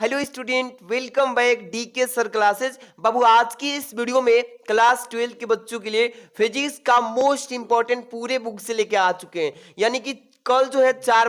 Hello student, welcome back DK sir classes. बाबू आज की इस वीडियो में क्लास 12 के बच्चों के लिए फिजिक्स का मोस्ट इंपॉर्टेंट पूरे बुक से लेके आ चुके हैं। यानी कि कल जो है 4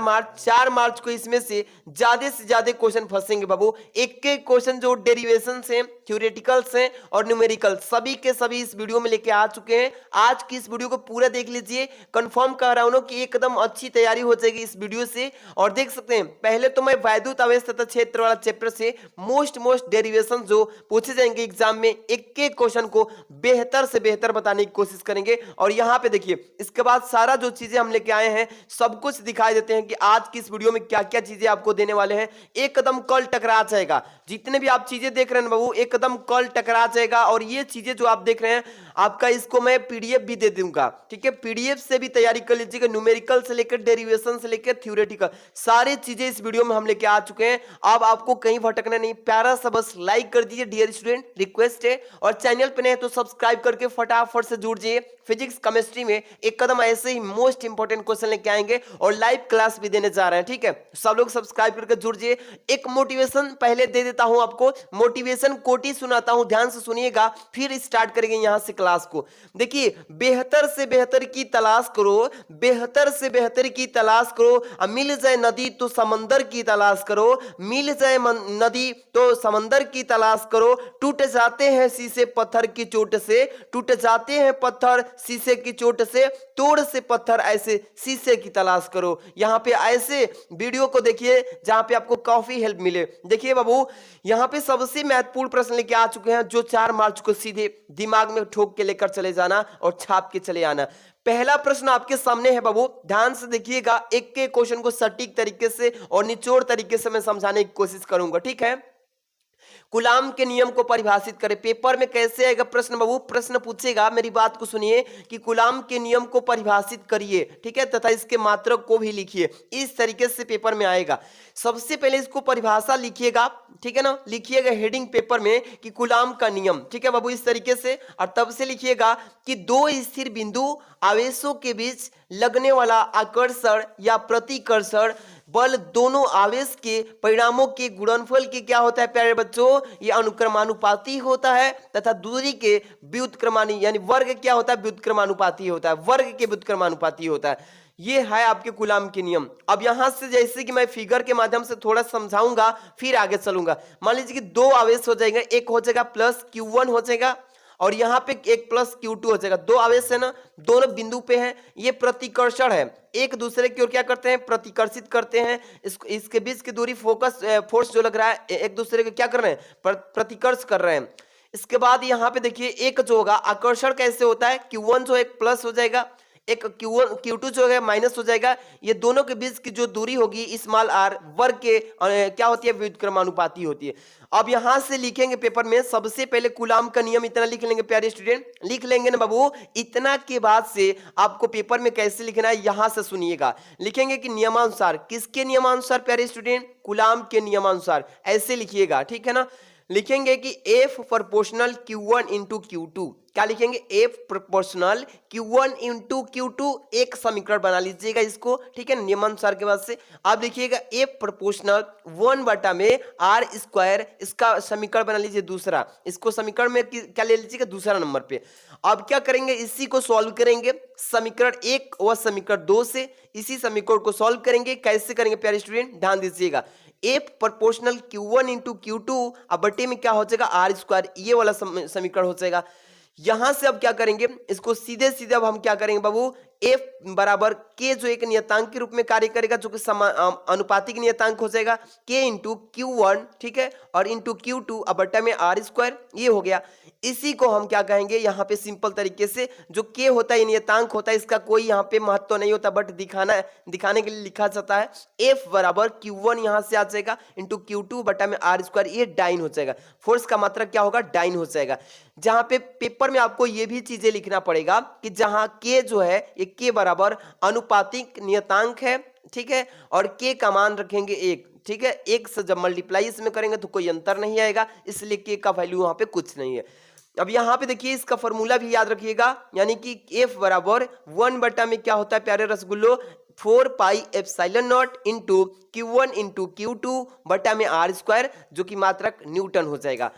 मार्च को इसमें से ज्यादा क्वेश्चन फंसेंगे बाबू। एक एक क्वेश्चन जो डेरिवेशन से, थ्योरेटिकल्स हैं और न्यूमेरिकल सभी के सभी इस वीडियो में लेके आ चुके हैं। आज की इस वीडियो को पूरा देख लीजिए, कंफर्म कर रहा हूं कि एकदम अच्छी तैयारी हो जाएगी इस वीडियो से। और देख सकते हैं पहले तो मैं वैद्युत आवेश तथा क्षेत्र वाला चैप्टर से मोस्ट डेरिवेशन जो पूछे जाएंगे एग्जाम में, एक एक क्वेश्चन को बेहतर से बेहतर बताने की कोशिश करेंगे। और यहाँ पे देखिए इसके बाद सारा जो चीजें हम लेके आए हैं सब कुछ दिखाई देते हैं कि आज की इस वीडियो में क्या क्या चीजें आपको देने वाले हैं। एकदम कल टकरा जाएगा, जितने भी आप चीजें देख रहे हैं बाबू एकदम कल टकरा जाएगा। और ये चीजें जो आप देख रहे हैं आपका इसको मैं पीडीएफ भी दे दूंगा, ठीक है। पीडीएफ से भी तैयारी कर लीजिएगा, न्यूमेरिकल से लेकर डेरिवेशन से लेकर थ्योरेटिकल सारी चीजें इस वीडियो में हम लेके आ चुके हैं। अब आपको कहीं भटकना नहीं, प्यारा सा बस लाइक कर दीजिए डियर स्टूडेंट, रिक्वेस्ट है। और चैनल पे नहीं तो सब्सक्राइब करके फटाफट से जुड़ जाइए। फिजिक्स केमिस्ट्री में एक कदम ऐसे ही मोस्ट इंपोर्टेंट क्वेश्चन लेके आएंगे और लाइव क्लास भी देने जा रहे हैं, ठीक है। सब लोग सब्सक्राइब करके जुड़ जाइए। एक मोटिवेशन पहले दे देता हूं आपको, मोटिवेशन कोटी सुनाता हूं, ध्यान से सुनिएगा, फिर स्टार्ट करेंगे यहां से क्लास को। देखिए बेहतर से बेहतर की तलाश करो, बेहतर से बेहतर की तलाश करो। मिल जाए नदी तो समंदर की तलाश करो, मिल जाए नदी तो समंदर की तलाश करो। टूट जाते हैं शीशे पत्थर की चोट से, टूट जाते हैं पत्थर शीशे की चोट से, तोड़ से पत्थर ऐसे शीशे की तलाश करो। यहाँ पे ऐसे वीडियो को देखिए जहां पे आपको काफी हेल्प मिले। देखिए बाबू यहाँ पे सबसे महत्वपूर्ण प्रश्न लेके आ चुके हैं जो 4 मार्च को सीधे दिमाग में ठोक के लेकर चले जाना और छाप के चले आना। पहला प्रश्न आपके सामने है बाबू, ध्यान से देखिएगा। एक एक क्वेश्चन को सटीक तरीके से और निचोड़ तरीके से मैं समझाने की कोशिश करूंगा, ठीक है। कूलाम के नियम को परिभाषित करें। पेपर में कैसे आएगा प्रश्न बाबू, प्रश्न पूछेगा, मेरी बात को सुनिए, कि कूलाम के नियम को परिभाषित करिए, ठीक है, तथा इसके मात्रक को भी लिखिए। इस तरीके से पेपर में आएगा। सबसे पहले इसको परिभाषा लिखिएगा, ठीक है ना, लिखिएगा हेडिंग पेपर में कि कूलाम का नियम, ठीक है बाबू, इस तरीके से। और तब से लिखिएगा कि दो स्थिर बिंदु आवेशों के बीच लगने वाला आकर्षण या प्रतिकर्षण बल दोनों आवेश के परिणामों के गुणनफल के क्या होता है प्यारे बच्चों, ये अनुक्रमानुपाती होता है। तथा दूरी के व्युत्क्रमानी यानी वर्ग क्या होता है, व्युत्क्रमानुपाती होता है, वर्ग के व्युत्क्रमानुपाती होता है। ये है आपके कूलाम के नियम। अब यहां से जैसे कि मैं फिगर के माध्यम से थोड़ा समझाऊंगा फिर आगे चलूंगा। मान लीजिए कि दो आवेश हो जाएंगे, एक हो जाएगा प्लस Q1 हो जाएगा और यहाँ पे एक प्लस Q2 हो जाएगा। दो आवेश है ना, दोनों बिंदु पे हैं, ये प्रतिकर्षण है, एक दूसरे की ओर क्या करते हैं, प्रतिकर्षित करते हैं। इसके बीच की दूरी फोर्स जो लग रहा है एक दूसरे को क्या कर रहे हैं, प्रतिकर्ष कर रहे हैं। इसके बाद यहाँ पे देखिए एक जो होगा आकर्षण कैसे होता है, Q1 जो एक प्लस हो जाएगा, एक Q2 जो है माइनस हो जाएगा। ये दोनों के बीच की जो दूरी होगी स्मॉल r वर्ग के क्या होती है, व्युत्क्रमानुपाती होती है। अब यहां से लिखेंगे पेपर में, सबसे पहले कूलाम का नियम इतना लिख लेंगे प्यारे स्टूडेंट, लिख लेंगे ना बाबू। इतना के बाद से आपको पेपर में कैसे लिखना है यहां से सुनिएगा। लिखेंगे कि नियमानुसार, किसके नियमानुसार प्यारे स्टूडेंट, कूलाम के नियमानुसार, ऐसे लिखिएगा, ठीक है ना। लिखेंगे कि F proportional Q1 into Q2, क्या लिखेंगे, F proportional Q1 into Q2, एक समीकरण बना लीजिएगा इसको, ठीक है, नियमानुसार के बाद से। आप लिखिएगा F प्रोपोर्शनल 1 बटा में R स्क्वायर, इसका समीकरण बना लीजिए दूसरा, इसको समीकरण में क्या ले लीजिएगा, दूसरा नंबर पे। अब क्या करेंगे, इसी को सॉल्व करेंगे समीकरण 1 व समीकरण 2 से, इसी समीकरण को सॉल्व करेंगे। कैसे करेंगे प्यारे स्टूडेंट, ध्यान दीजिएगा। F proportional Q1 into Q2 अब बटे में क्या हो जाएगा, R स्क्वायर, ये वाला समीकरण हो जाएगा। यहां से अब क्या करेंगे, इसको सीधे सीधे अब हम क्या करेंगे बाबू, F बराबर K जो एक नियतांक के रूप में कार्य करेगा, जो कि अनुपातिक नियतांक हो जाएगा, K इंटू Q1, ठीक है, और इंटू Q2 अब बटा में R स्क्वायर, ये हो गया। इसी को हम क्या कहेंगे यहाँ पे सिंपल तरीके से, जो K होता है नियतांक होता है, इसका कोई यहाँ पे महत्व तो नहीं होता, बट दिखाने के लिए लिखा जाता है। F बराबर Q1 यहाँ से आ जाएगा इंटू Q2 बटा में R स्क्वायर, ये डाइन हो जाएगा। फोर्स का मात्रक क्या होगा, डाइन हो जाएगा। जहां पे पेपर में आपको ये भी चीजें लिखना पड़ेगा कि जहां K जो है ये K बराबर अनुपातिक नियतांक है, ठीक है, और K का मान रखेंगे 1, ठीक है। 1 से जब मल्टीप्लाई इसमें करेंगे तो कोई अंतर नहीं आएगा, इसलिए K का वैल्यू वहां पे कुछ नहीं है। अब यहाँ पे देखिए इसका फॉर्मूला भी याद रखिएगा, यानी कि F बराबर 1 बटा में क्या होता है प्यारे रसगुल्लो, 4 pi epsilon not into Q1 into Q2 बटा में R स्क्वायर, जो कि मात्रक न्यूटन हो जाएगा।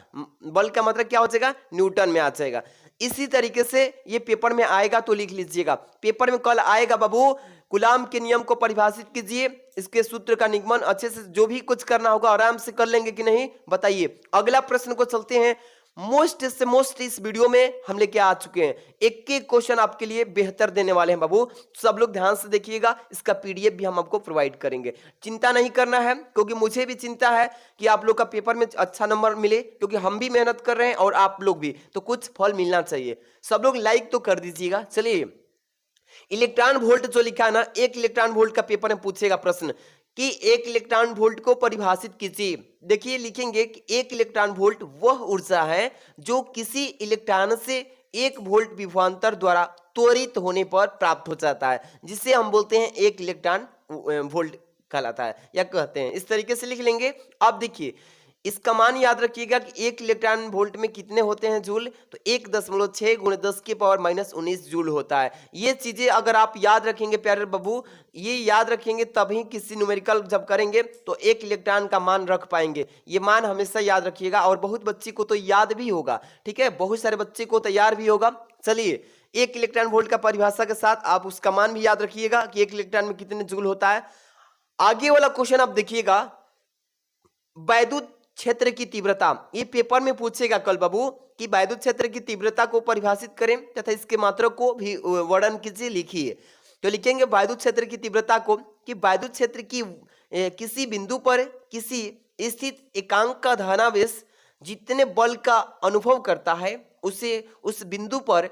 बल का मात्रक क्या हो जाएगा? न्यूटन में आ जाएगा। इसी तरीके से ये पेपर में आएगा तो लिख लीजिएगा। पेपर में कल आएगा बाबू, कूलाम के नियम को परिभाषित कीजिए, इसके सूत्र का निगमन अच्छे से, जो भी कुछ करना होगा आराम से कर लेंगे कि नहीं बताइए। अगला प्रश्न को चलते हैं। मोस्ट से मोस्ट इस वीडियो में हम लेके आ चुके हैं, एक एक क्वेश्चन आपके लिए बेहतर देने वाले हैं बाबू, सब लोग ध्यान से देखिएगा। इसका पीडीएफ भी हम आपको प्रोवाइड करेंगे, चिंता नहीं करना है, क्योंकि मुझे भी चिंता है कि आप लोग का पेपर में अच्छा नंबर मिले, क्योंकि हम भी मेहनत कर रहे हैं और आप लोग भी, तो कुछ फल मिलना चाहिए। सब लोग लाइक तो कर दीजिएगा। चलिए, इलेक्ट्रॉन वोल्ट जो लिखा है ना, 1 इलेक्ट्रॉन वोल्ट का पेपर में पूछेगा प्रश्न कि 1 इलेक्ट्रॉन वोल्ट को परिभाषित कीजिए। देखिए लिखेंगे कि 1 इलेक्ट्रॉन वोल्ट वह ऊर्जा है जो किसी इलेक्ट्रॉन से 1 वोल्ट विभवांतर द्वारा त्वरित होने पर प्राप्त हो जाता है, जिसे हम बोलते हैं 1 इलेक्ट्रॉन वोल्ट कहलाता है या कहते हैं। इस तरीके से लिख लेंगे। अब देखिए इसका मान याद रखिएगा कि 1 इलेक्ट्रॉन वोल्ट में कितने होते हैं जूल, तो 1.6 × 10⁻⁻19 जूल होता है। ये चीजें अगर आप याद रखेंगे प्यारे बब्बू, ये याद रखेंगे तभी किसी न्यूमेरिकल जब करेंगे तो 1 इलेक्ट्रॉन का मान रख पाएंगे। ये मान हमेशा याद रखिएगा, और बहुत बच्चे को तो याद भी होगा, ठीक है, बहुत सारे बच्चे को तैयार भी होगा। चलिए, 1 इलेक्ट्रॉन वोल्ट का परिभाषा के साथ आप उसका मान भी याद रखिएगा कि 1 इलेक्ट्रॉन में कितने जूल होता है। आगे वाला क्वेश्चन आप देखिएगा, वैद्युत क्षेत्र की तीव्रता, ये पेपर में पूछेगा कल बाबू कि वैद्युत क्षेत्र की तीव्रता को परिभाषित करें तथा इसके मात्रक को भी वर्णन कीजिए, लिखिए। तो लिखेंगे वैद्युत क्षेत्र की तीव्रता को कि वैद्युत क्षेत्र की किसी बिंदु पर किसी स्थित एकांक का धनावेश जितने बल का अनुभव करता है उसे उस बिंदु पर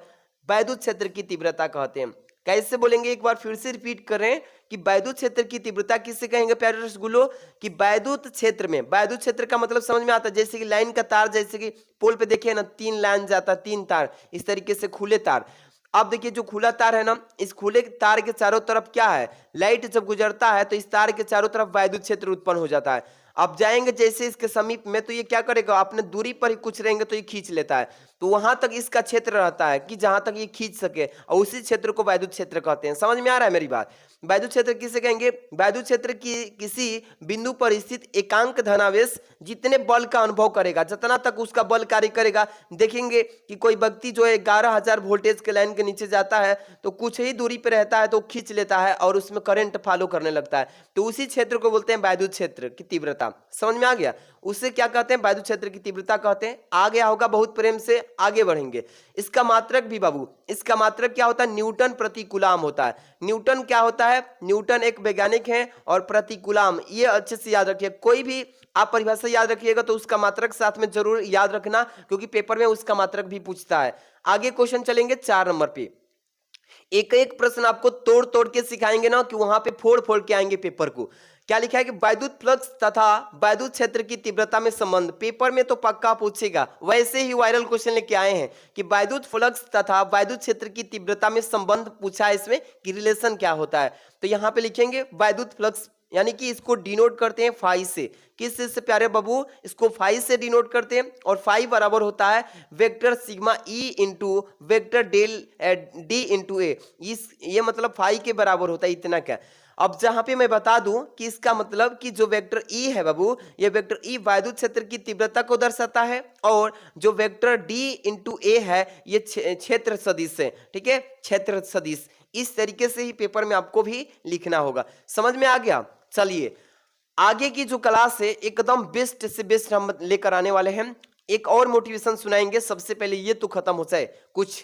वैद्युत क्षेत्र की तीव्रता कहते हैं। कैसे बोलेंगे, एक बार फिर से रिपीट कर रहे हैं कि वैद्युत क्षेत्र की तीव्रता किसे कहेंगे प्यारे रसगुल्लो, कि वैद्युत क्षेत्र में, वैद्युत क्षेत्र का मतलब समझ में आता है, जैसे कि लाइन का तार, जैसे कि पोल पे देखिए ना 3 लाइन जाता है, 3 तार, इस तरीके से खुले तार। अब देखिए जो खुला तार है ना, इस खुले तार के चारों तरफ क्या है, लाइट जब गुजरता है तो इस तार के चारों तरफ वैद्युत क्षेत्र उत्पन्न हो जाता है। अब जाएंगे जैसे इसके समीप में तो ये क्या करेगा, अपने दूरी पर ही कुछ रहेंगे तो ये खींच लेता है, तो वहां तक इसका क्षेत्र रहता है कि जहां तक ये खींच सके, और उसी क्षेत्र को वैद्युत क्षेत्र कहते हैं। समझ में आ रहा है मेरी बात? वैद्युत क्षेत्र किसे कहेंगे, वैद्युत क्षेत्र की किसी बिंदु पर स्थित एकांक धनावेश जितने बल का अनुभव करेगा, जितना तक उसका बल कार्य करेगा। देखेंगे कि कोई व्यक्ति जो है 11,000 वोल्टेज के लाइन के नीचे जाता है तो कुछ ही दूरी पर रहता है तो खींच लेता है और उसमें करंट फॉलो करने लगता है, तो उसी क्षेत्र को बोलते हैं वैद्युत क्षेत्र की तीव्रता। समझ में आ गया? उसे क्या कहते हैं, वैद्युत क्षेत्र की तीव्रता कहते हैं। आ गया होगा बहुत प्रेम से, आगे बढ़ेंगे। इसका मात्रक भी बाबू, इसका मात्रक क्या होता है, न्यूटन प्रति कूलाम होता है। न्यूटन क्या होता है, न्यूटन एक वैज्ञानिक है, और प्रति कूलाम, ये अच्छे से याद रखिए। कोई भी आप परिभाषा याद रखिएगा तो उसका मात्रक साथ में जरूर याद रखना, क्योंकि पेपर में उसका मात्रक भी पूछता है। आगे क्वेश्चन चलेंगे 4 नंबर पे। एक एक प्रश्न आपको तोड़ तोड़ के सिखाएंगे ना, कि वहां पे फोड़ फोड़ के आएंगे पेपर को। क्या लिखा है कि वैद्युत फ्लक्स तथा वैद्युत क्षेत्र की तीव्रता में संबंध, पेपर में तो पक्का पूछेगा, वैसे ही वायरल क्वेश्चन लेके आए हैं कि वैद्युत फ्लक्स तथा वैद्युत क्षेत्र की तीव्रता में संबंध पूछा है, इसमें कि रिलेशन क्या होता है। तो यहाँ पे लिखेंगे वैद्युत फ्लक्स, यानी कि इसको डिनोट करते हैं फाई से। किस चीज से प्यारे बाबू, इसको फाई से डिनोट करते हैं, और फाई बराबर होता है vector sigma E into vector del D into A. ये मतलब फाई के बराबर होता है, इतना क्या। अब जहां पे मैं बता दूं कि इसका मतलब कि जो वेक्टर ई है बाबू, ये वेक्टर ई वैद्युत क्षेत्र की तीव्रता को दर्शाता है, और जो वेक्टर डी इंटू ए है ये क्षेत्र सदिश है, ठीक है, क्षेत्र सदिश। इस तरीके से ही पेपर में आपको भी लिखना होगा। समझ में आ गया? चलिए, आगे की जो क्लास है एकदम बेस्ट से बेस्ट हम लेकर आने वाले हैं। एक और मोटिवेशन सुनाएंगे, सबसे पहले ये तो खत्म हो जाए। कुछ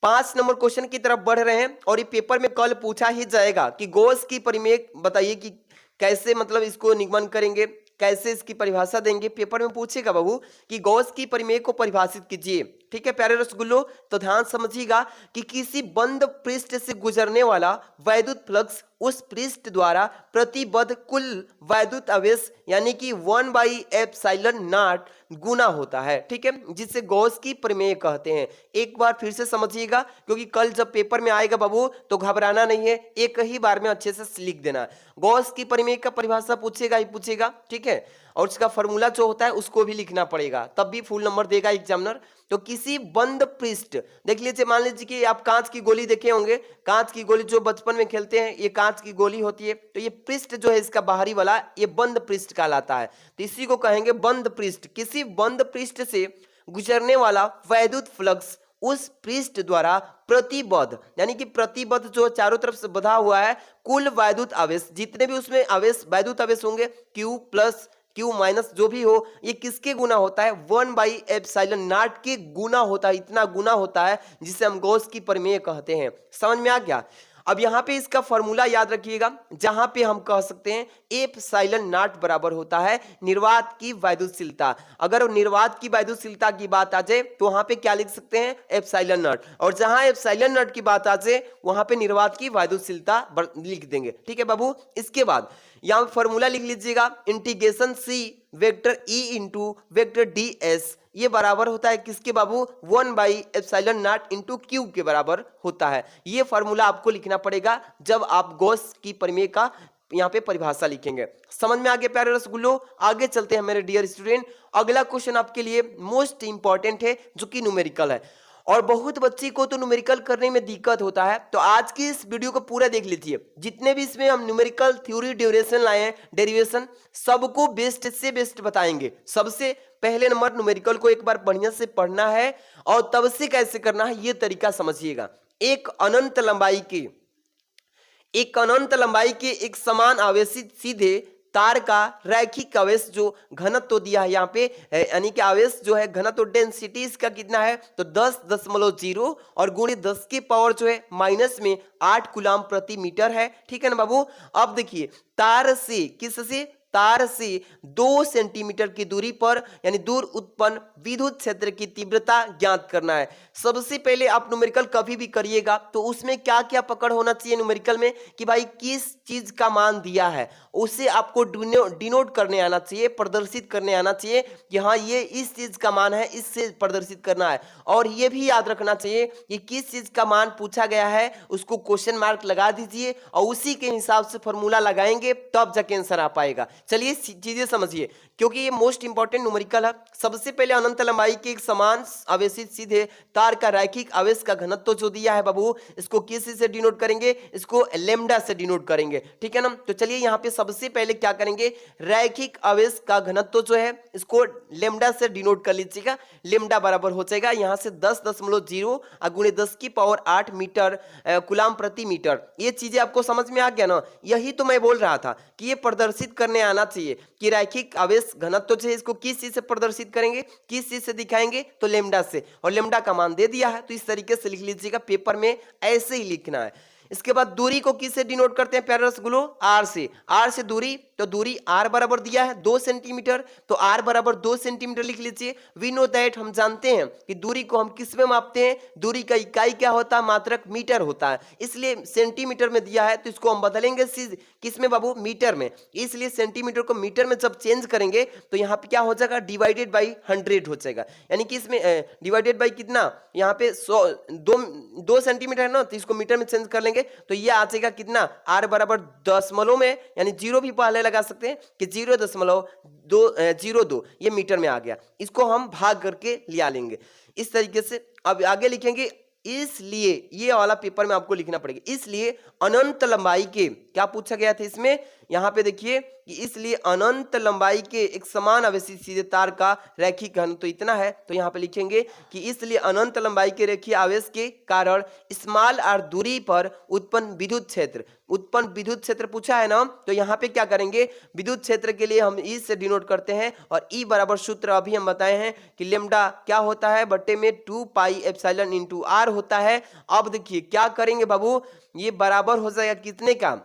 5 नंबर क्वेश्चन की तरफ बढ़ रहे हैं, और ये पेपर में कल पूछा ही जाएगा कि गॉस की परिमेय बताइए कि कैसे, मतलब इसको निगमन करेंगे, कैसे इसकी परिभाषा देंगे। पेपर में पूछेगा बाबू कि गॉस की परिमेय को परिभाषित कीजिए। ठीक है प्यारे रसगुल्लो, तो ध्यान समझिएगा कि किसी बंद पृष्ठ से गुजरने वाला वैद्युत फ्लक्स उस पृष्ठ द्वारा प्रतिबद्ध कुल वैद्युत आवेश यानी कि 1/ε0 गुना होता है, ठीक है, जिसे गॉस की प्रमेय कहते हैं। एक बार फिर से समझिएगा, क्योंकि कल जब पेपर में आएगा बाबू तो घबराना नहीं है, एक ही बार में अच्छे से लिख देना। गॉस की प्रमेय का परिभाषा पूछेगा ही पूछेगा, ठीक है। और उसका फॉर्मूला जो होता है उसको भी लिखना पड़ेगा, तब भी फुल नंबर देगा एग्जामिनर। तो किसी बंद पृष्ठ, देख लीजिए, मान लीजिए कि आप कांच की गोली देखे होंगे, कांच की गोली जो बचपन में खेलते हैं, ये कांच की गोली होती है, तो ये पृष्ठ जो है इसका बाहरी वाला, ये बंद पृष्ठ कहलाता है, तो इसी को कहेंगे बंद पृष्ठ। किसी बंद पृष्ठ से गुजरने वाला वैद्युत फ्लक्स उस पृष्ठ द्वारा प्रतिबद्ध, यानी कि प्रतिबद्ध जो चारों तरफ से बधा हुआ है, कुल वैद्युत आवेश, जितने भी उसमें आवेश वैद्युत आवेश होंगे, Q प्लस Q माइनस जो भी हो, ये किसके गुना होता है, 1/ε0 के गुना होता है, इतना गुना होता है, जिसे हम गॉस की प्रमेय कहते हैं। समझ में आ गया। अब यहाँ पे इसका फॉर्मूला याद रखिएगा, जहां पे हम कह सकते हैं ε0 बराबर होता है निर्वात की वैद्युतशीलता। अगर निर्वात की वैद्युतशीलता की बात आ जाए तो वहां पे क्या लिख सकते हैं, ε0, और जहां ε0 की बात आ जाए वहां पे निर्वात की वैद्युतशीलता लिख देंगे। ठीक है बाबू। इसके बाद यहाँ फॉर्मूला लिख लीजिएगा, integration C vector E into vector DS, ये बराबर होता है किसके बाबू, 1/ε0 इंटू Q के बराबर होता है। ये फॉर्मूला आपको लिखना पड़ेगा जब आप गॉस की प्रमेय का यहाँ पे परिभाषा लिखेंगे। समझ में आ गया प्यारे रसगुल्लो। आगे चलते हैं मेरे डियर स्टूडेंट। अगला क्वेश्चन आपके लिए मोस्ट इंपॉर्टेंट है, जो कि न्यूमेरिकल है, और बहुत बच्चे को तो न्यूमेरिकल करने में दिक्कत होता है, तो आज की इस वीडियो को पूरा देख लीजिए। जितने भी इसमें हम न्यूमेरिकल थ्योरी ड्यूरेशन लाए हैं, डेरिवेशन, सबको बेस्ट से बेस्ट बताएंगे। सबसे पहले नंबर न्यूमेरिकल को एक बार बढ़िया से पढ़ना है, और तब से कैसे करना है ये तरीका समझिएगा। एक अनंत लंबाई के एक समान आवेशित सीधे तार का रैखिक आवेश जो घनत्व तो दिया है यहाँ पे, यानी कि आवेश जो है घनत्व, डेंसिटी इसका कितना है, तो 10.0 और गुणे 10 की पावर जो है माइनस में 8 कूलम प्रति मीटर है। ठीक है ना बाबू। अब देखिए, तार से, किससे, तार से 2 सेंटीमीटर की दूरी पर, यानी दूर उत्पन्न विद्युत क्षेत्र की तीव्रता ज्ञात करना है। सबसे पहले आप न्यूमेरिकल कभी भी करिएगा तो उसमें क्या क्या पकड़ होना चाहिए न्यूमेरिकल में, कि भाई किस चीज का मान दिया है, उसे आपको डिनोट करने आना चाहिए, प्रदर्शित करने आना चाहिए कि हाँ ये इस चीज का मान है, इससे प्रदर्शित करना है। और ये भी याद रखना चाहिए कि किस चीज का मान पूछा गया है, उसको क्वेश्चन मार्क लगा दीजिए, और उसी के हिसाब से फॉर्मूला लगाएंगे, तब जाके आंसर आ पाएगा। चलिए चीजें समझिए, क्योंकि ये मोस्ट इंपॉर्टेंट न्यूमेरिकल है। सबसे पहले अनंत लंबाई के एक समान आवेशित सीधे तार का रैखिक आवेश का घनत्व जो दिया है बाबू, इसको किस से डिनोट करेंगे, इसको लेमडा से डिनोट करेंगे। ठीक है ना। तो चलिए यहाँ पे सबसे पहले क्या करेंगे, रैखिक आवेश का घनत्व जो है इसको लेमडा से डिनोट कर लीजिएगा। लेमडा बराबर हो जाएगा यहाँ से 10.0 गुणे 10 की पावर 8 मीटर कूलम प्रति मीटर। ये चीजें आपको समझ में आ गया ना। यही तो मैं बोल रहा था कि ये प्रदर्शित करने आना चाहिए कि रैखिक आवेश घनत्व जो है इसको किस चीज से प्रदर्शित करेंगे, किस चीज से दिखाएंगे, तो लेमडा से, और लेमडा का मान दे दिया है, तो इस तरीके से लिख लीजिएगा, पेपर में ऐसे ही लिखना है। इसके बाद दूरी को किससे डिनोट करते हैं प्यारे रसगुल्लो, आर से। आर से दूरी, तो दूरी आर बराबर दिया है 2 सेंटीमीटर, तो आर बराबर 2 सेंटीमीटर लिख लीजिए। वी नो दैट, हम जानते हैं कि दूरी को हम किस में मापते हैं, दूरी का इकाई क्या होता है, मात्रक मीटर होता है, इसलिए सेंटीमीटर में दिया है, तो इसको हम बदलेंगे किस में बाबू, मीटर में। इसलिए सेंटीमीटर को मीटर में जब चेंज करेंगे तो यहाँ पे क्या हो जाएगा, डिवाइडेड बाई 100 हो जाएगा, यानी कि इसमें डिवाइडेड बाई कितना, यहाँ पे 2 सेंटीमीटर है ना, तो इसको मीटर में चेंज कर लेंगे तो ये आ जाएगा कितना, आर बराबर दशमलव में, यानी 0 भी पहले लगा सकते हैं कि 0.02 ये मीटर में आ गया। इसको हम भाग करके लिया लेंगे इस तरीके से। अब आगे लिखेंगे, इसलिए ये वाला पेपर में आपको लिखना पड़ेगा, इसलिए अनंत लंबाई के, क्या पूछा गया था इसमें, यहाँ पे देखिए कि इसलिए अनंत लंबाई के एक समान आवेशित सीधे तार का रैखिक घनत्व तो इतना है, तो यहाँ पे लिखेंगे कि इसलिए अनंत लंबाई के रेखीय आवेश के कारण स्मॉल आर दूरी पर उत्पन्न विद्युत क्षेत्र पूछा है ना, तो यहाँ पे क्या करेंगे, विद्युत क्षेत्र के लिए हम ई से डिनोट करते हैं, और ई बराबर सूत्र अभी हम बताए हैं कि लेमडा क्या होता है, बट्टे में 2πε इंटू आर होता है। अब देखिए क्या करेंगे बाबू, ये बराबर हो जाएगा कितने का,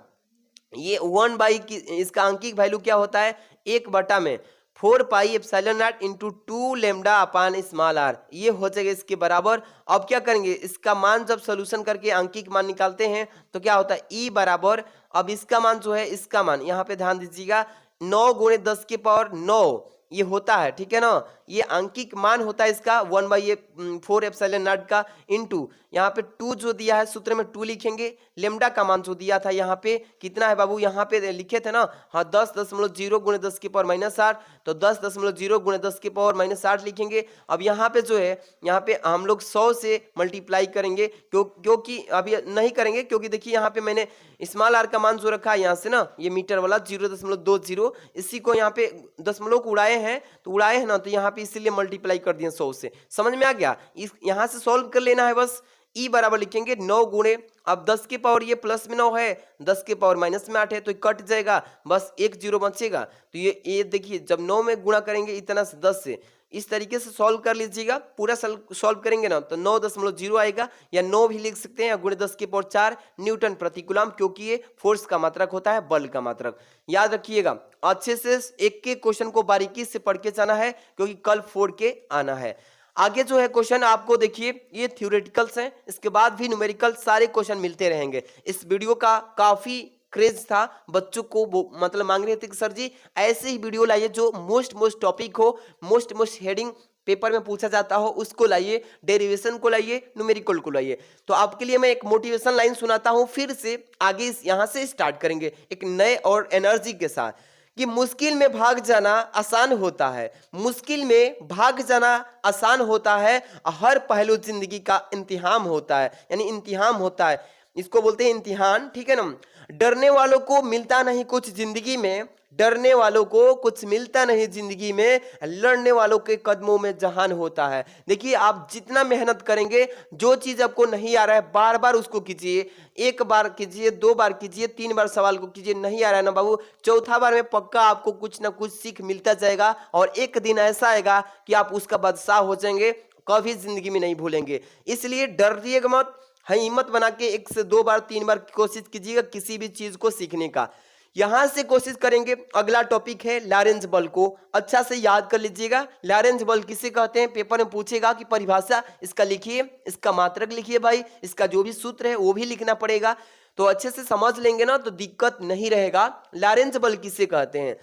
ये 1 इसका अंकिक वैल्यू क्या होता है, 1/4πε0 into 2 lambda upon small r, ये हो जाएगा इसके बराबर। अब क्या करेंगे, इसका मान जब सोल्यूशन करके अंकिक मान निकालते हैं तो क्या होता है, ई बराबर, अब इसका मान जो है, इसका मान यहाँ पे ध्यान दीजिएगा, 9 गुणे 10 की पावर 9 ये होता है। ठीक है ना, ये आंकिक मान होता है इसका 1/4 एप्सिलॉन नॉट का इनटू यहाँ पे 2 जो दिया है सूत्र में 2 लिखेंगे, लेमडा का मान जो दिया था यहाँ पे कितना है बाबू, यहाँ पे लिखे थे ना, हाँ 10.0 गुणे 10 की पावर -8, तो 10.0 गुणे 10 की पावर -8 लिखेंगे। अब यहाँ पे जो है यहाँ पे हम लोग 100 से मल्टीप्लाई करेंगे, क्योंकि अभी नहीं करेंगे क्योंकि देखिए यहाँ पे मैंने स्मॉल आर का मान जो रखा है यहाँ से ना, ये मीटर वाला 0.20, इसी को यहाँ पे दशमलव को उड़ाए हैं तो उड़ाए हैं ना, तो यहाँ पे इसीलिए मल्टीप्लाई कर दिए 100 से। समझ में आ गया? इस यहाँ से सॉल्व कर लेना है बस। ई बराबर लिखेंगे 9 गुणे, अब 10 की पावर ये प्लस में 9 है, 10 की पावर माइनस में 8 है, तो ये कट जाएगा, बस एक जीरो बचेगा। तो ये देखिए जब 9 में गुणा करेंगे इतना से 10 से, इस तरीके से सॉल्व कर लीजिएगा। पूरा सॉल्व करेंगे ना तो 9.0 आएगा, या 9 भी लिख सकते हैं, या गुणे 10 की पावर 4 न्यूटन प्रति कूलम, क्योंकि ये फोर्स का मात्रक होता है, बल का मात्रक। याद रखिएगा, अच्छे से एक के क्वेश्चन को बारीकी से पढ़ के जाना है, क्योंकि कल फोड़ के आना है। आगे जो है क्वेश्चन आपको देखिए, ये थ्योरेटिकल्स हैं, इसके बाद भी न्यूमेरिकल सारे क्वेश्चन मिलते रहेंगे। इस वीडियो का काफी क्रेज था, बच्चों को मतलब मांग रहे थे कि सर जी ऐसे ही वीडियो लाइए जो मोस्ट टॉपिक हो, मोस्ट हेडिंग पेपर में पूछा जाता हो, उसको लाइए, डेरिवेशन को लाइए, न्यूमेरिकल को लाइए। तो आपके लिए मैं एक मोटिवेशन लाइन सुनाता हूं, फिर से आगे यहाँ से स्टार्ट करेंगे एक नए और एनर्जी के साथ, कि मुश्किल में भाग जाना आसान होता है, मुश्किल में भाग जाना आसान होता है, हर पहलू जिंदगी का इम्तिहान होता है, यानी इम्तिहान होता है, इसको बोलते हैं इम्तिहान, ठीक है ना। डरने वालों को मिलता नहीं कुछ जिंदगी में, डरने वालों को कुछ मिलता नहीं जिंदगी में, लड़ने वालों के कदमों में जहान होता है। देखिए आप जितना मेहनत करेंगे, जो चीज आपको नहीं आ रहा है बार बार उसको कीजिए, एक बार कीजिए, 2 बार कीजिए, 3 बार सवाल को कीजिए, नहीं आ रहा है ना बाबू, चौथा बार में पक्का आपको कुछ ना कुछ सीख मिलता जाएगा, और एक दिन ऐसा आएगा कि आप उसका बादशाह हो जाएंगे, कभी जिंदगी में नहीं भूलेंगे। इसलिए डरिएगा मत, हिम्मत बना के 1 से 2 बार 3 बार कोशिश कीजिएगा किसी भी चीज को सीखने का। यहां से कोशिश करेंगे। अगला टॉपिक है लॉरेंज बल को अच्छा से याद कर लीजिएगा। लॉरेंज बल किसे कहते हैं, पेपर में पूछेगा कि परिभाषा इसका लिखिए, इसका मात्रक लिखिए भाई, इसका जो भी सूत्र है वो भी लिखना पड़ेगा, तो अच्छे से समझ लेंगे ना तो दिक्कत नहीं रहेगा। लॉरेंज बल किसे कहते हैं,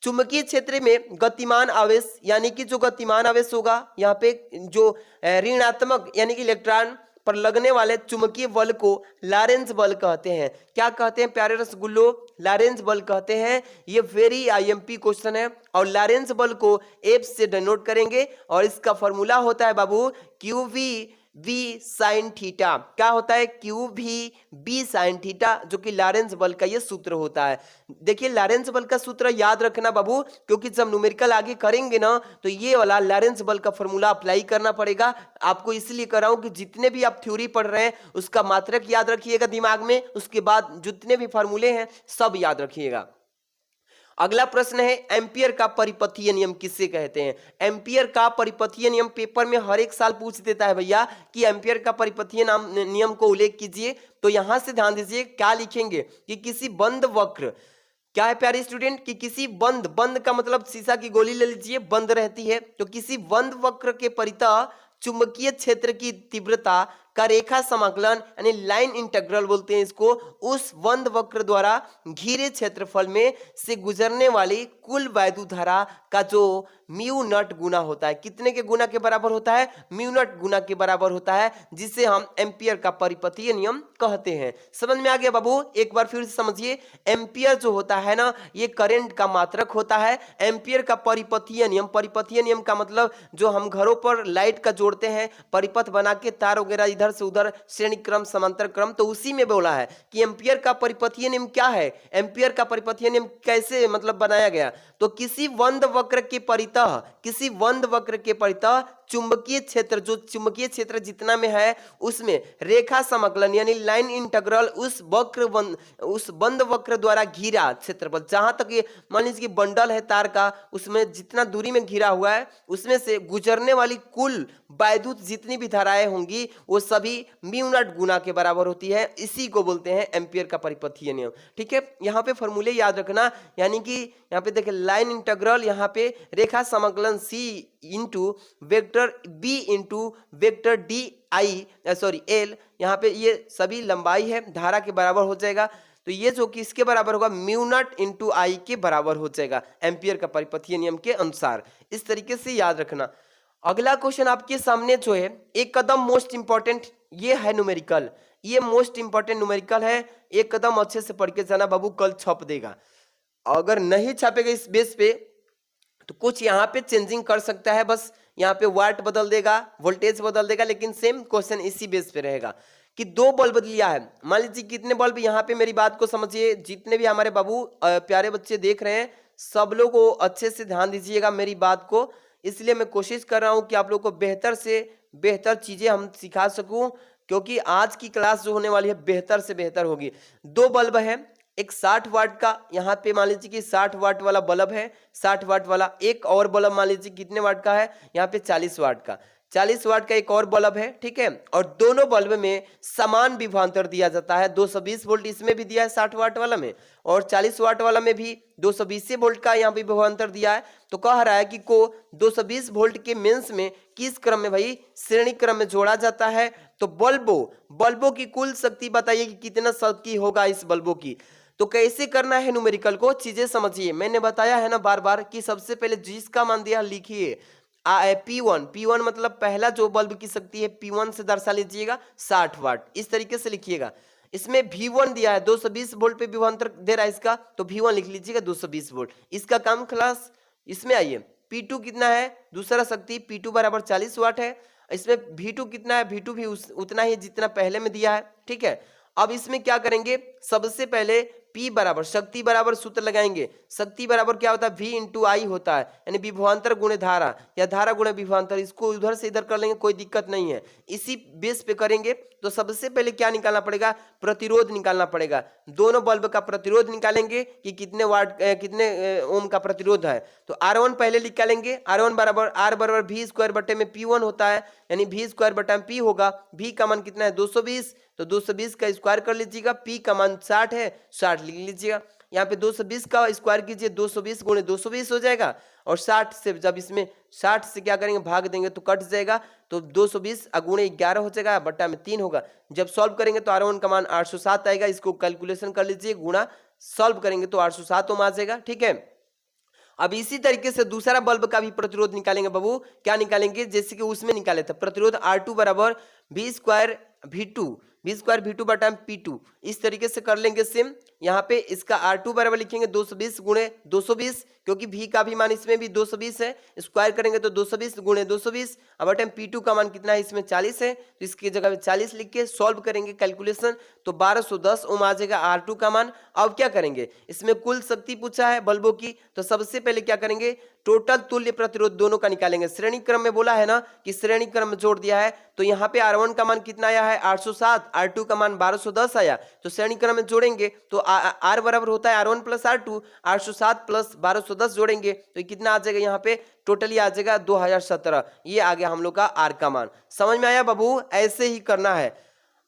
चुंबकीय क्षेत्र में गतिमान आवेश, यानी कि जो गतिमान आवेश होगा यहाँ पे जो ऋणात्मक यानी कि इलेक्ट्रॉन पर लगने वाले चुंबकीय बल को लॉरेंज बल कहते हैं। क्या कहते हैं प्यारे रसगुल्लो, लॉरेंज बल कहते हैं। ये वेरी आईएमपी क्वेश्चन है, और लॉरेंज बल को एफ से डिनोट करेंगे, और इसका फॉर्मूला होता है बाबू क्यू वी साइन थीटा। क्या होता है, क्यू बी साइन थीटा, जो कि लॉरेंज बल का ये सूत्र होता है। देखिए लॉरेंज बल का सूत्र याद रखना बाबू, क्योंकि जब न्यूमेरिकल आगे करेंगे ना तो ये वाला लॉरेंज बल का फॉर्मूला अप्लाई करना पड़ेगा। आपको इसलिए कर रहा हूं कि जितने भी आप थ्योरी पढ़ रहे हैं उसका मात्रक याद रखिएगा दिमाग में, उसके बाद जितने भी फॉर्मूले हैं सब याद रखिएगा। अगला प्रश्न है एम्पियर का परिपथीय नियम किसे कहते हैं। एम्पियर का परिपथीय नियम पेपर में हर एक साल पूछ देता है भैया कि एम्पियर का परिपथीय नियम को उल्लेख कीजिए। तो यहां से ध्यान दीजिए क्या लिखेंगे कि किसी बंद वक्र, क्या है प्यारे स्टूडेंट, कि किसी बंद का मतलब शीशा की गोली ले लीजिए, बंद रहती है, तो किसी बंद वक्र के परितः चुंबकीय क्षेत्र की तीव्रता का रेखा समाकलन यानी लाइन इंटीग्रल बोलते हैं इसको, उस बंद वक्र द्वारा घिरे क्षेत्रफल में से गुजरने वाली कुल वैद्युत धारा का जो म्यू नॉट गुना होता है, कितने के गुना के बराबर होता है, म्यू नॉट गुना के बराबर होता है, जिसे हम एम्पियर का परिपथीय नियम कहते हैं। समझ में आ गया बाबू, एक बार फिर से समझिए। एम्पियर जो होता है ना ये करंट का मात्रक होता है। एम्पियर का परिपथीय नियम, परिपथीय नियम का मतलब जो हम घरों पर लाइट का जोड़ते हैं, परिपथ बना के तार वगैरह इधर से उधर श्रेणी क्रम समांतर क्रम, तो उसी में बोला है कि एम्पियर का परिपथीय नियम क्या है। एम्पियर का परिपथीय नियम कैसे मतलब बनाया गया, तो किसी बंद वक्र के परितः, किसी बंद वक्र के परितः चुंबकीय क्षेत्र, जो चुंबकीय क्षेत्र जितना में है उसमें रेखा समाकलन यानी लाइन इंटीग्रल उस बंद वक्र द्वारा घिरा क्षेत्रफल, जहां तक ये मान लीजिए कि बंडल है तार का, उसमें जितना दूरी में घिरा हुआ है उसमें से गुजरने वाली कुल वैद्युत जितनी भी धाराएं होंगी वो सभी म्यू नॉट गुना के बराबर होती है। इसी को बोलते हैं एम्पियर का परिपथीय नियम। ठीक है, यहाँ पे फॉर्मूले याद रखना, यानी कि यहाँ पे देखिए लाइन इंटीग्रल, यहाँ पे रेखा समाकलन C into vector B into vector D I L, यहाँ पे ये सभी लंबाई है धारा के बराबर हो जाएगा। तो ये जो कि इसके बराबर होगा म्यू नॉट इंटू आई के बराबर हो जाएगा एम्पियर का परिपथीय नियम के अनुसार। इस तरीके से याद रखना। अगला क्वेश्चन आपके सामने जो है एक कदम मोस्ट इंपॉर्टेंट, ये है न्यूमेरिकल, ये मोस्ट इंपॉर्टेंट न्यूमेरिकल है। एक कदम अच्छे से पढ़ के जाना बाबू, कल छप देगा। अगर नहीं छापेगा इस बेस पे तो कुछ यहाँ पे चेंजिंग कर सकता है, बस यहाँ पे वाट बदल देगा, वोल्टेज बदल देगा, लेकिन सेम क्वेश्चन इसी बेस पे रहेगा कि दो बल्ब लिया है। मान लीजिए कितने बल्ब, यहाँ पे मेरी बात को समझिए, जितने भी हमारे बाबू प्यारे बच्चे देख रहे हैं सब लोग को अच्छे से ध्यान दीजिएगा मेरी बात को। इसलिए मैं कोशिश कर रहा हूँ कि आप लोग को बेहतर से बेहतर चीजें हम सिखा सकूं, क्योंकि आज की क्लास जो होने वाली है बेहतर से बेहतर होगी। दो बल्ब है, एक 60 वाट का, यहाँ पे मान लीजिए कि 60 वाट वाला बल्ब है, 60 वाट वाला। एक और बल्ब मान लीजिए कितने वाट का है, यहाँ पे 40 वाट का, 40 वाट का एक और बल्ब है, ठीक है। और दोनों बल्ब में समान विभवांतर दिया जाता है, 220 वोल्ट इसमें भी दिया है 60 वाट वाला में, और 40 वाट वाला में भी 220 वोल्ट का यहाँ पे विभवांतर दिया है। तो कह रहा है कि को 220 वोल्ट के मेंस में किस क्रम में भाई, श्रेणी क्रम में जोड़ा जाता है। तो बल्बों की कुल शक्ति बताइए कि कितना शक्ति होगा इस बल्बों की। तो कैसे करना है न्यूमेरिकल को, चीजें समझिए। मैंने बताया है ना बार बार कि सबसे पहले जिसका मान दिया लिखिए P1 मतलब पहला जो बल्ब की शक्ति है P1 से दर्शा लीजिएगा 60 वाट, इस तरीके से लिखिएगा। इसमें V1 दिया है 220 वोल्ट पे विभवांतर दे रहा है इसका, तो V1 लिख लीजिएगा 220 वोल्ट, इसका काम क्लास। इसमें आइए P2 कितना है, दूसरा शक्ति P2 बराबर 40 वाट है। इसमें V2 कितना है, V2 भी उतना ही जितना पहले में दिया है, ठीक है। अब इसमें क्या करेंगे, सबसे पहले P बराबर शक्ति बराबर सूत्र लगाएंगे। शक्ति बराबर क्या होता है, V इंटू आई होता है, यानी विभवांतर गुणे धारा या धारा गुणे विभवांतर। इसको उधर से इधर कर लेंगे, कोई दिक्कत नहीं है, इसी बेस पे करेंगे। तो सबसे पहले क्या निकालना पड़ेगा, प्रतिरोध निकालना पड़ेगा। दोनों बल्ब का प्रतिरोध निकालेंगे कि कितने वाट कितने ओम का प्रतिरोध है। तो R1 पहले निकालेंगे, R1 बराबर R बराबर V स्क्वायर बटे में P1 होता है, यानी V स्क्वायर बटा में P होगा। V का मान कितना है 220, तो 220 का स्क्वायर कर लीजिएगा। P का मान 60 है, 60 लिख लीजिएगा। यहाँ पे 220 का स्क्वायर कीजिए, 220 गुणे 220 हो जाएगा। और 60 से जब इसमें 60 से क्या करेंगे, भाग देंगे तो कट जाएगा, तो 220 गुणे 11 हो जाएगा, बट्टा में 3 होगा। जब सॉल्व करेंगे तो R1 का मान 807 आएगा। इसको कैलकुलेशन कर लीजिए, गुणा सॉल्व करेंगे तो 807 ओम आ जाएगा, ठीक है। अब इसी तरीके से दूसरा बल्ब का भी प्रतिरोध निकालेंगे बाबू। क्या निकालेंगे, जैसे कि उसमें निकाले थे प्रतिरोध R2 बराबर V स्क्वायर V2 बटा P2, इस तरीके से कर लेंगे सेम। यहाँ पे इसका R2 बराबर लिखेंगे 220 गुणे 220, क्योंकि V का भी मान इसमें भी 220 है, स्क्वायर करेंगे तो 220 गुणे 220। अब बटे P2 का मान कितना है, इसमें 40 है, तो इसकी जगह पे 40 लिख के सॉल्व करेंगे कैलकुलेशन, तो 1210 ओम आ जाएगा R2 का मान। अब क्या करेंगे, इसमें कुल शक्ति पूछा है बल्बों की, तो सबसे पहले क्या करेंगे, टोटल तुल्य प्रतिरोध दोनों का निकालेंगे। श्रेणी क्रम में बोला है ना कि श्रेणी क्रम में जोड़ दिया है, तो यहाँ पे R1 का मान कितना आया है 807, R2 का मान 1210 आया, तो श्रेणी क्रम में जोड़ेंगे तो R बराबर होता है R1 प्लस R2, 807 प्लस 1210 जोड़ेंगे तो ये कितना आ जाएगा, यहाँ पे टोटली आ जाएगा 2017। ये आ गया हम लोग का R का मान। समझ में आया बाबू, ऐसे ही करना है।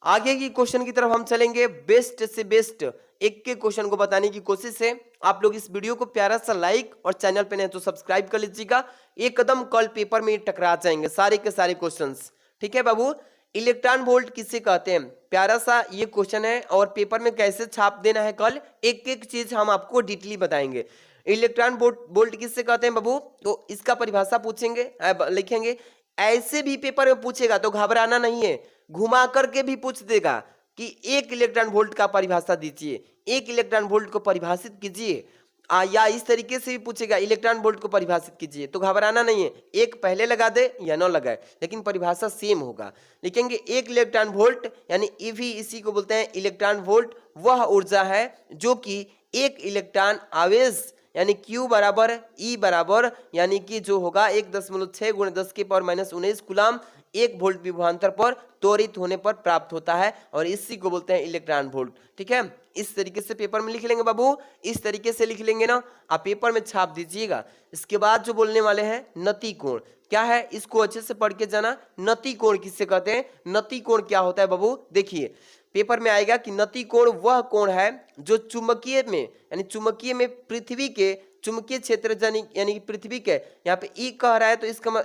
आगे की क्वेश्चन की तरफ हम चलेंगे। बेस्ट से बेस्ट एक के क्वेश्चन को बताने की कोशिश है। आप लोग इस वीडियो को प्यारा सा लाइक और चैनल पे नहीं तो सब्सक्राइब कर लीजिएगा। एक कदम कल पेपर में टकरा जाएंगे सारे के सारे क्वेश्चंस, ठीक है बाबू। इलेक्ट्रॉन वोल्ट किसे कहते हैं, प्यारा सा ये क्वेश्चन है, और पेपर में कैसे छाप देना है कल एक एक चीज हम आपको डिटेली बताएंगे। इलेक्ट्रॉन वोल्ट किससे कहते हैं बाबू, तो इसका परिभाषा पूछेंगे, लिखेंगे। ऐसे भी पेपर में पूछेगा तो घबराना नहीं है, घुमा करके भी पूछ देगा कि 1 इलेक्ट्रॉन वोल्ट का परिभाषा दीजिए, 1 इलेक्ट्रॉन वोल्ट को परिभाषित कीजिए, या इस तरीके से भी पूछेगा इलेक्ट्रॉन वोल्ट को परिभाषित कीजिए, तो घबराना नहीं है। एक पहले लगा दे या न लगाए, लेकिन परिभाषा सेम होगा। लिखेंगे 1 इलेक्ट्रॉन वोल्ट यानी ईवी, इसी को बोलते हैं इलेक्ट्रॉन वोल्ट, वह ऊर्जा है जो कि 1 इलेक्ट्रॉन आवेश यानी Q बराबर E बराबर यानी कि जो होगा 1.6 गुणे 10 के पावर -19 कूलम 1 वोल्ट विभवांतर पर त्वरित होने पर प्राप्त होता है, और इसी को बोलते हैं इलेक्ट्रॉन वोल्ट, ठीक है। इस तरीके से पेपर में लिख लेंगे बाबू, इस तरीके से लिख लेंगे ना, आप पेपर में छाप दीजिएगा। इसके बाद जो बोलने वाले हैं नति कोण, क्या है इसको अच्छे से पढ़ के जाना। नति कोण किससे कहते हैं, नति कोण क्या होता है बाबू, देखिए पेपर में आएगा कि नति कोण वह कोण है जो चुंबकीय में पृथ्वी के चुंबकीय क्षेत्र यानी कि पृथ्वी के, यहाँ पे ई कह रहा है तो इसका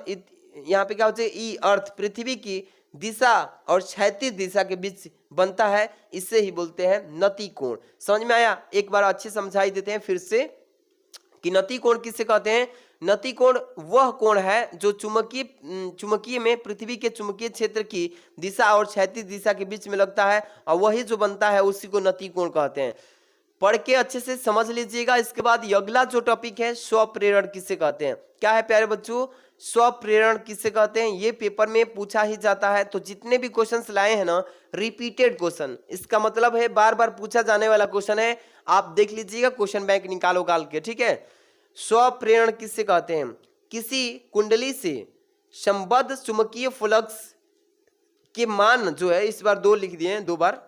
यहाँ पे क्या हो जाएगा, ई अर्थ पृथ्वी की दिशा और क्षैतिज दिशा के बीच बनता है, इसे ही बोलते हैं नति कोण। समझ में आया? एक बार अच्छे समझाई देते हैं फिर से कि नति कोण किसे कहते हैं। नति कोण वह कोण है जो चुंबकीय में पृथ्वी के चुंबकीय क्षेत्र की दिशा और क्षैतिज दिशा के बीच में लगता है, और वही जो बनता है उसी को नति कोण कहते हैं। पढ़ के अच्छे से समझ लीजिएगा। इसके बाद अगला जो टॉपिक है, स्वप्रेरण किसे कहते हैं। क्या है प्यारे बच्चों? स्वप्रेरण किसे कहते हैं, ये पेपर में पूछा ही जाता है। तो जितने भी क्वेश्चंस लाए हैं ना, रिपीटेड क्वेश्चन, इसका मतलब है बार बार पूछा जाने वाला क्वेश्चन है। आप देख लीजिएगा, क्वेश्चन बैंक निकालो काल के, ठीक है। स्वप्रेरण किसे कहते हैं? किसी कुंडली से संबद्ध चुंबकीय फ्लक्स के मान जो है, इस बार 2 लिख दिए हैं, 2 बार,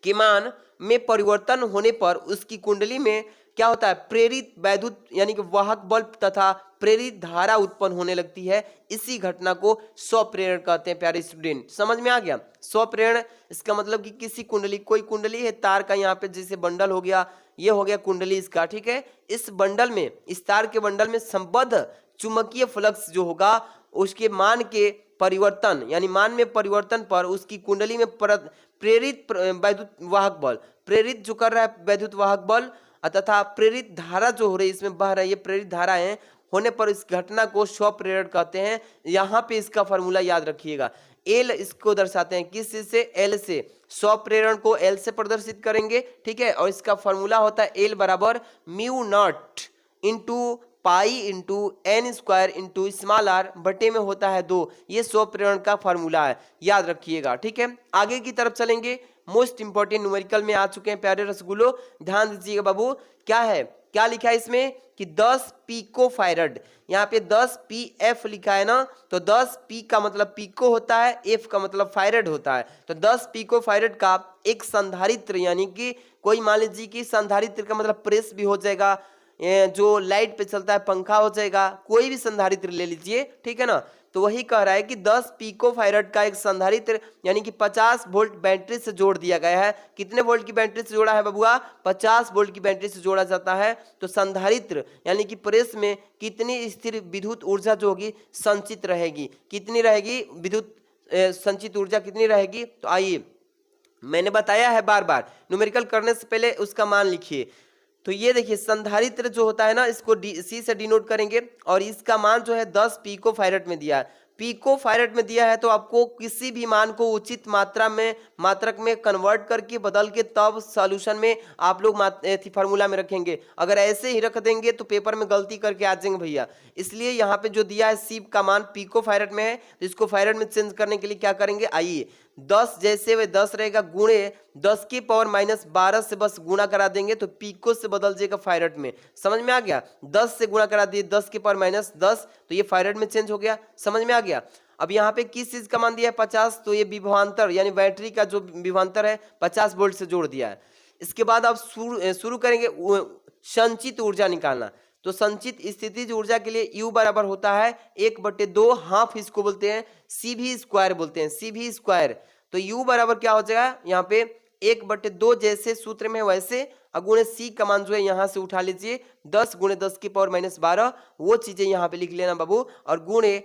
के मान में परिवर्तन होने पर उसकी कुंडली में क्या होता है, प्रेरित वैद्युत यानी कि वाहक बल तथा प्रेरित धारा उत्पन्न होने लगती है। इसी घटना को स्वप्रेरण कहते हैं प्यारे स्टूडेंट। समझ में आ गया? स्वप्रेरण इसका मतलब कि किसी कुंडली, कोई कुंडली है तार का, यहाँ पे जैसे बंडल हो गया, ये हो गया कुंडली इसका, ठीक है। इस बंडल में, इस तार के बंडल में संबद्ध चुंबकीय फ्लक्स जो होगा, उसके मान के परिवर्तन यानी मान में परिवर्तन पर उसकी कुंडली में प्रेरित वैद्युत वाहक बल, प्रेरित जो कर रहा है वैद्युत वाहक बल तथा प्रेरित धारा जो हो रही है, इसमें बह रहा है, ये प्रेरित धारा है, होने पर इस घटना को स्वप्रेरण कहते हैं। यहाँ पे इसका फॉर्मूला याद रखिएगा। एल इसको दर्शाते हैं किस चीज से? एल से। स्वप्रेरण को एल से प्रदर्शित करेंगे, ठीक है। और इसका फॉर्मूला होता है एल बराबर mu not into pi into n square into small r बटे में होता है 2। ये स्वप्रेरण का फॉर्मूला है, याद रखिएगा, ठीक है। आगे की तरफ चलेंगे। मोस्ट इंपोर्टेंट न्यूमेरिकल में आ चुके हैं प्यारे रसगुल्लो, ध्यान दीजिएगा बाबू। क्या है, क्या लिखा है इसमें कि 10 पिको फायरड, यहाँ पे 10 PF लिखा है ना, तो 10 P का मतलब पिको होता है, F का मतलब फायरड होता है। तो 10 पिको फायरड का एक संधारित्र, यानी कि कोई मान लीजिए कि संधारित्र का मतलब प्रेस भी हो जाएगा, जो लाइट पे चलता है पंखा हो जाएगा, कोई भी संधारित्र ले लीजिए, ठीक है ना। तो वही कह रहा है कि 10 पिको फायरड का एक संधारित्र यानी कि 50 वोल्ट बैटरी से जोड़ दिया गया है। कितने वोल्ट की बैटरी से जोड़ा है बबुआ? 50 वोल्ट की बैटरी से जोड़ा जाता है। तो संधारित्र यानी कि प्रेस में कितनी स्थिर विद्युत ऊर्जा जो होगी संचित रहेगी, कितनी रहेगी विद्युत संचित ऊर्जा कितनी रहेगी? तो आइए, मैंने बताया है बार बार, न्यूमेरिकल करने से पहले उसका मान लिखिए। तो ये देखिए संधारित्र जो होता है ना, इसको सी से डिनोट करेंगे, और इसका मान जो है 10 पिको फायरड में दिया है। पिको फायरड में दिया है तो आपको किसी भी मान को उचित मात्रक में कन्वर्ट करके बदल के तब सॉल्यूशन में आप लोग फार्मूला में रखेंगे। अगर ऐसे ही रख देंगे तो पेपर में गलती करके आ जाएंगे भैया। इसलिए यहाँ पे जो दिया है सी का मान पिको फायरड में है, तो इसको फायरड में चेंज करने के लिए क्या करेंगे, आइए 10 जैसे वे 10 रहेगा गुणे 10 की पावर -12 से बस गुणा करा देंगे, तो पिको से बदल जाएगा फायरड में। समझ में आ गया? 10 से गुणा करा दिए 10 की पावर -10, तो ये फायरड में चेंज हो गया। समझ में आ गया? अब यहाँ पे किस चीज का मान दिया है 50, तो ये विभवांतर यानी बैटरी का जो विभवांतर है 50 वोल्ट से जोड़ दिया है। इसके बाद अब शुरू करेंगे संचित ऊर्जा निकालना। तो संचित स्थितिज ऊर्जा के लिए U बराबर होता है 1/2, हाफ इसको बोलते हैं CV स्क्वायर बोलते हैं, CV स्क्वायर। तो U बराबर क्या हो जाएगा यहाँ पे 1/2, जैसे सूत्र में वैसे, अगुणे C का मान जो है यहाँ से उठा लीजिए 10 गुणे 10 की पावर -12, वो चीजें यहाँ पे लिख लेना बाबू, और गुणे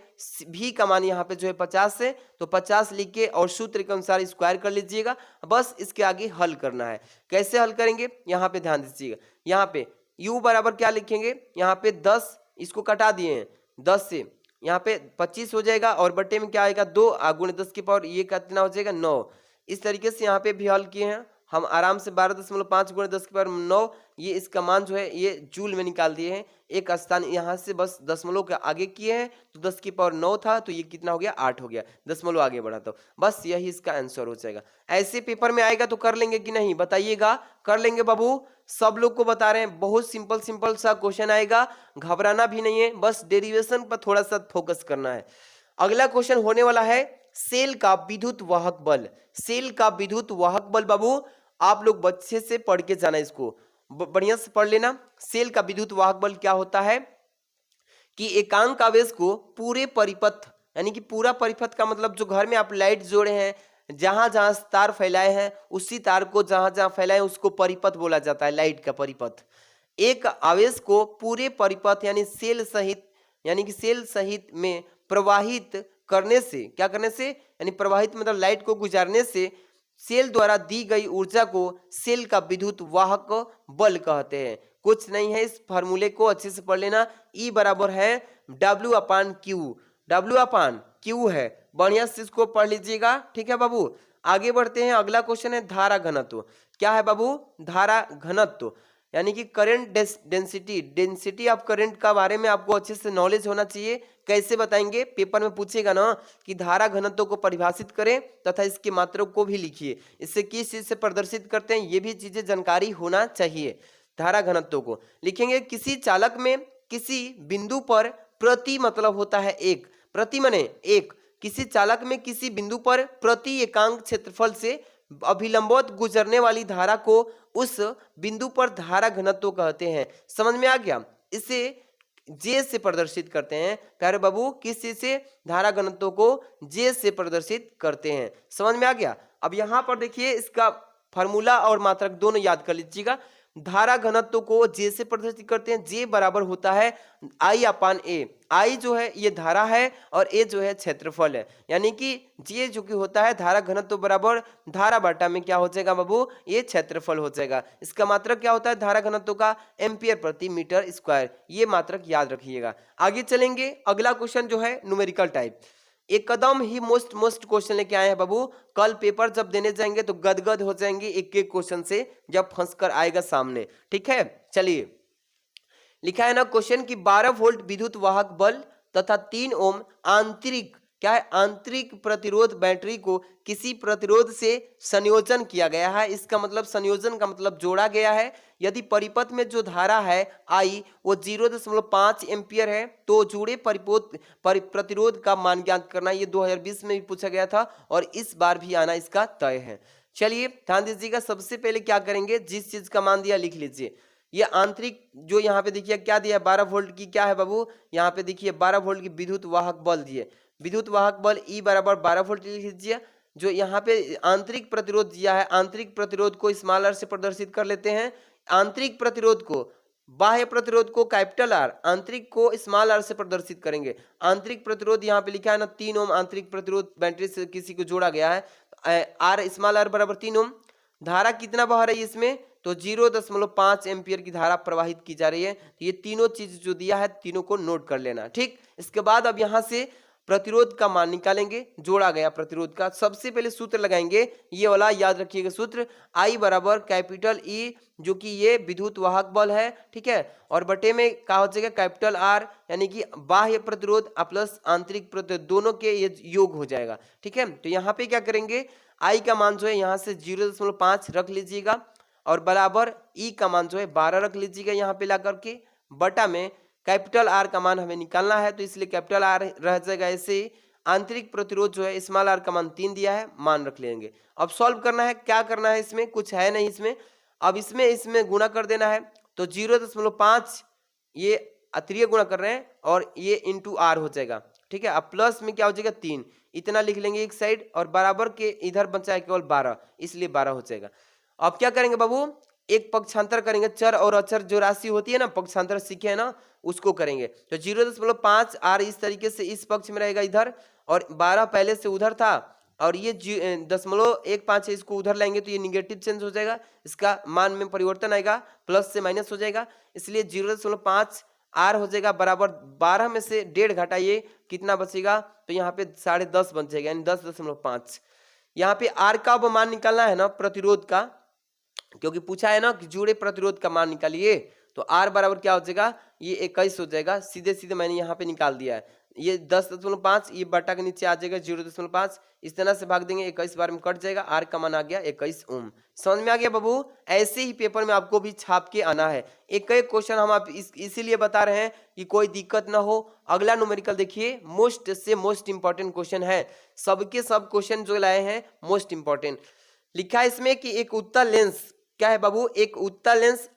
V का मान यहाँ पे जो है 50 से, तो 50 लिख के और सूत्र के अनुसार स्क्वायर कर लीजिएगा। बस इसके आगे हल करना है। कैसे हल करेंगे यहाँ पे ध्यान दीजिएगा। यहाँ पे U बराबर क्या लिखेंगे, यहाँ पे 10 इसको कटा दिए हैं, 10 से यहाँ पे 25 हो जाएगा, और बट्टे में क्या आएगा 2 गुणे 10 की पावर, ये कितना हो जाएगा 9। इस तरीके से यहाँ पे भी हल किए हैं हम आराम से 12.5 गुणे 10 की पावर 9, ये इसका मान जो है ये जूल में निकाल दिए हैं। एक स्थान यहाँ से बस दशमलव के आगे किए हैं, तो 10 की पावर 9 था, तो ये कितना हो गया 8 हो गया, दशमलव आगे बढ़ा, तो बस यही इसका आंसर हो जाएगा। ऐसे पेपर में आएगा तो कर लेंगे कि नहीं बताइएगा? कर लेंगे बाबू, सब लोग को बता रहे हैं, बहुत सिंपल सा क्वेश्चन आएगा, घबराना भी नहीं है, बस डेरिवेशन पर थोड़ा सा फोकस करना है। अगला क्वेश्चन होने वाला है सेल का विद्युत वाहक बल। सेल का विद्युत वाहक बल बाबू आप लोग बच्चे से पढ़ के जाना, इसको बढ़िया से पढ़ लेना। सेल का विद्युत वाहक बल क्या होता है कि एकांक आवेश को पूरे परिपथ, यानी कि पूरा परिपथ का मतलब जो घर में आप लाइट जोड़े हैं, जहां जहां तार फैलाए हैं, उसी तार को जहां जहां फैलाए उसको परिपथ बोला जाता है, लाइट का परिपथ। एक आवेश को पूरे परिपथ यानी सेल सहित में प्रवाहित करने से, क्या करने से, यानी प्रवाहित मतलब लाइट को गुजारने से सेल द्वारा दी गई ऊर्जा को सेल का विद्युत वाहक बल कहते हैं। कुछ नहीं है, इस फार्मूले को अच्छे से पढ़ लेना। E बराबर है W/Q, W/Q है, बढ़िया से इसको पढ़ लीजिएगा, ठीक है बाबू। आगे बढ़ते हैं, अगला क्वेश्चन है धारा घनत्व। क्या है बाबू? धारा घनत्व यानी कि करंट डेंसिटी ऑफ करंट का बारे में आपको अच्छे से नॉलेज होना चाहिए। कैसे बताएंगे? पेपर में पूछेगा ना कि धारा घनत्व को परिभाषित करें तथा इसके मात्रक को भी लिखिए। इससे किस चीज से प्रदर्शित करते हैं ये भी चीजें जानकारी होना चाहिए। धारा घनत्व को लिखेंगे किसी चालक में किसी बिंदु पर प्रति मतलब होता है एक, प्रति माने एक, किसी चालक में किसी बिंदु पर प्रति एकांक क्षेत्रफल से अभिलंबवत गुजरने वाली धारा को उस बिंदु पर धारा घनत्व कहते हैं। समझ में आ गया? इसे जे से प्रदर्शित करते हैं प्यारे बाबू। किस चीज से? धारा घनत्व को जे से प्रदर्शित करते हैं। समझ में आ गया? अब यहां पर देखिए इसका फार्मूला और मात्रक दोनों याद कर लीजिएगा। धारा घनत्व को जे से प्रदर्शित करते हैं। जे बराबर होता है I/A। आई जो है ये धारा है और ए जो है क्षेत्रफल है, यानी कि जे जो कि होता है धारा घनत्व बराबर धारा बटा में क्या हो जाएगा बाबू? ये क्षेत्रफल हो जाएगा। इसका मात्रक क्या होता है धारा घनत्व का? एम्पियर प्रति मीटर स्क्वायर। ये मात्रक याद रखिएगा। आगे चलेंगे, अगला क्वेश्चन जो है न्यूमेरिकल टाइप, एकदम ही मोस्ट क्वेश्चन लेके आए हैं बाबू। कल पेपर जब देने जाएंगे तो गदगद हो जाएंगे एक एक क्वेश्चन से जब फंस कर आएगा सामने, ठीक है। चलिए, लिखा है ना क्वेश्चन की 12 वोल्ट विद्युत वाहक बल तथा 3 ओम आंतरिक, क्या है? आंतरिक प्रतिरोध बैटरी को किसी प्रतिरोध से संयोजन किया गया है। इसका मतलब संयोजन का मतलब जोड़ा गया है। यदि परिपथ में जो धारा है आई वो 0.5 एम्पियर है तो जुड़े प्रतिरोध का मान ज्ञात करना। ये 2020 में भी पूछा गया था और इस बार भी आना इसका तय है। चलिए ध्यान दीजिएगा, सबसे पहले क्या करेंगे, जिस चीज का मान दिया लिख लीजिए। ये आंतरिक जो यहाँ पे देखिए क्या दिया है 12 वोल्ट की, क्या है बाबू? यहाँ पे देखिए 12 वोल्ट की विद्युत वाहक बल दिए। विद्युत वाहक बल E बराबर 12 वोल्ट लिख लीजिए। जो यहाँ पे आंतरिक प्रतिरोध दिया है, आंतरिक प्रतिरोध को स्मॉल r से प्रदर्शित कर लेते हैं। आंतरिक प्रतिरोध को, बाह्य प्रतिरोध को कैपिटल R, आंतरिक को स्मॉल r से प्रदर्शित करेंगे। आंतरिक प्रतिरोध यहाँ पे लिखा है ना 3 ओम आंतरिक प्रतिरोध बैटरी से किसी को जोड़ा गया है। R स्मॉल r बराबर 3 ओम। धारा कितना बह रही है इसमें? तो 0.5 एम्पियर की धारा प्रवाहित की जा रही है। तो ये तीनों चीज जो दिया है तीनों को नोट कर लेना, ठीक। इसके बाद अब यहाँ से प्रतिरोध का मान निकालेंगे, जोड़ा गया प्रतिरोध का। सबसे पहले सूत्र लगाएंगे, ये वाला याद रखिएगा सूत्र, I बराबर कैपिटल E जो कि ये विद्युत वाहक बल है, ठीक है, और बटे में क्या हो जाएगा कैपिटल R यानी कि बाह्य प्रतिरोध प्लस आंतरिक प्रतिरोध दोनों के ये योग हो जाएगा, ठीक है। तो यहाँ पे क्या करेंगे, I का मान जो है यहाँ से 0.5 रख लीजिएगा और बराबर E का मान जो है 12 रख लीजिएगा यहाँ पे ला करके, बटा में कैपिटल R का मान हमें निकालना है तो इसलिए कैपिटल R रह जाएगा ऐसे ही। आंतरिक प्रतिरोध जो है स्मॉल r का मान 3 दिया है, मान रख लेंगे। अब सॉल्व करना है, क्या करना है, इसमें कुछ है नहीं इसमें। अब इसमें गुणा कर देना है तो 0.5 ये अतिरिक्त गुणा कर रहे हैं और ये इंटू r हो जाएगा, ठीक है। अब प्लस में क्या हो जाएगा 3, इतना लिख लेंगे एक साइड और बराबर के इधर बचा है केवल 12, इसलिए 12 हो जाएगा। अब क्या करेंगे बाबू, एक पक्षांतर करेंगे, चर और अचर जो राशि होती है ना पक्षांतर सीखे है ना उसको करेंगे। तो 0.5 r इस तरीके से इस पक्ष में रहेगा इधर और 12 पहले से उधर था और ये 0.15 है, इसको उधर लाएंगे तो ये निगेटिव चेंज हो जाएगा, इसका मान में परिवर्तन आएगा, प्लस से माइनस हो जाएगा, इसलिए 0.5 r हो जाएगा बराबर 12 में से 1.5 घटाइए कितना बचेगा, तो यहाँ पे 10.5 बन जाएगा यानी 10.5। यहाँ पे r का अब मान निकालना है ना प्रतिरोध का, क्योंकि पूछा है ना कि जुड़े प्रतिरोध का मान निकालिए, तो r बराबर क्या हो जाएगा, ये 21 हो जाएगा। सीधे सीधे मैंने यहाँ पे निकाल दिया है, ये 10.5 ये बटा के नीचे आ जाएगा 0.5, इस तरह से भाग देंगे 21 बार में कट जाएगा, r का मान आ गया 21 ओम। समझ में आ गया बाबू? ऐसे ही पेपर में आपको भी छाप के आना है। एक क्वेश्चन हम आप इसीलिए बता रहे हैं कि कोई दिक्कत ना हो। अगला न्यूमेरिकल देखिए, मोस्ट इंपॉर्टेंट क्वेश्चन है, सबके सब क्वेश्चन जो लाए हैं मोस्ट इंपॉर्टेंट। लिखा है इसमें कि एक उत्तल लेंस, क्या है बाबू, एक उत्तल लेंस,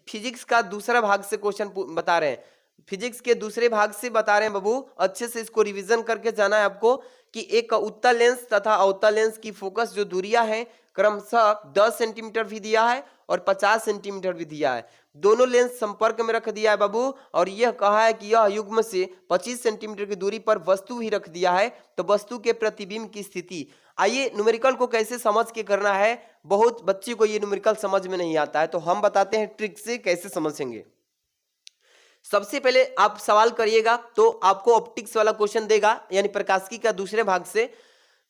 फिजिक्स का दूसरा भाग से क्वेश्चन बता रहे हैं, फिजिक्स के दूसरे भाग से बता रहे हैं बाबू, अच्छे से इसको रिवीजन करके जाना है आपको कि एक उत्तल लेंस तथा अवतल लेंस की फोकस जो दूरियां हैं क्रमशः 10 सेंटीमीटर भी दिया है और 50 सेंटीमीटर भी दिया है। दोनों लेंस संपर्क में रख दिया है बाबू, और यह कहा है कि यह युग्म से 25 सेंटीमीटर की दूरी पर वस्तु भी रख दिया है, तो वस्तु के प्रतिबिंब की स्थिति। आइए न्यूमेरिकल को कैसे समझ के करना है, बहुत बच्चे को ये न्यूमेरिकल समझ में नहीं आता है, तो हम बताते हैं ट्रिक से कैसे समझेंगे। सबसे पहले आप सवाल करिएगा तो आपको ऑप्टिक्स वाला क्वेश्चन देगा, यानी प्रकाशिकी का दूसरे भाग से।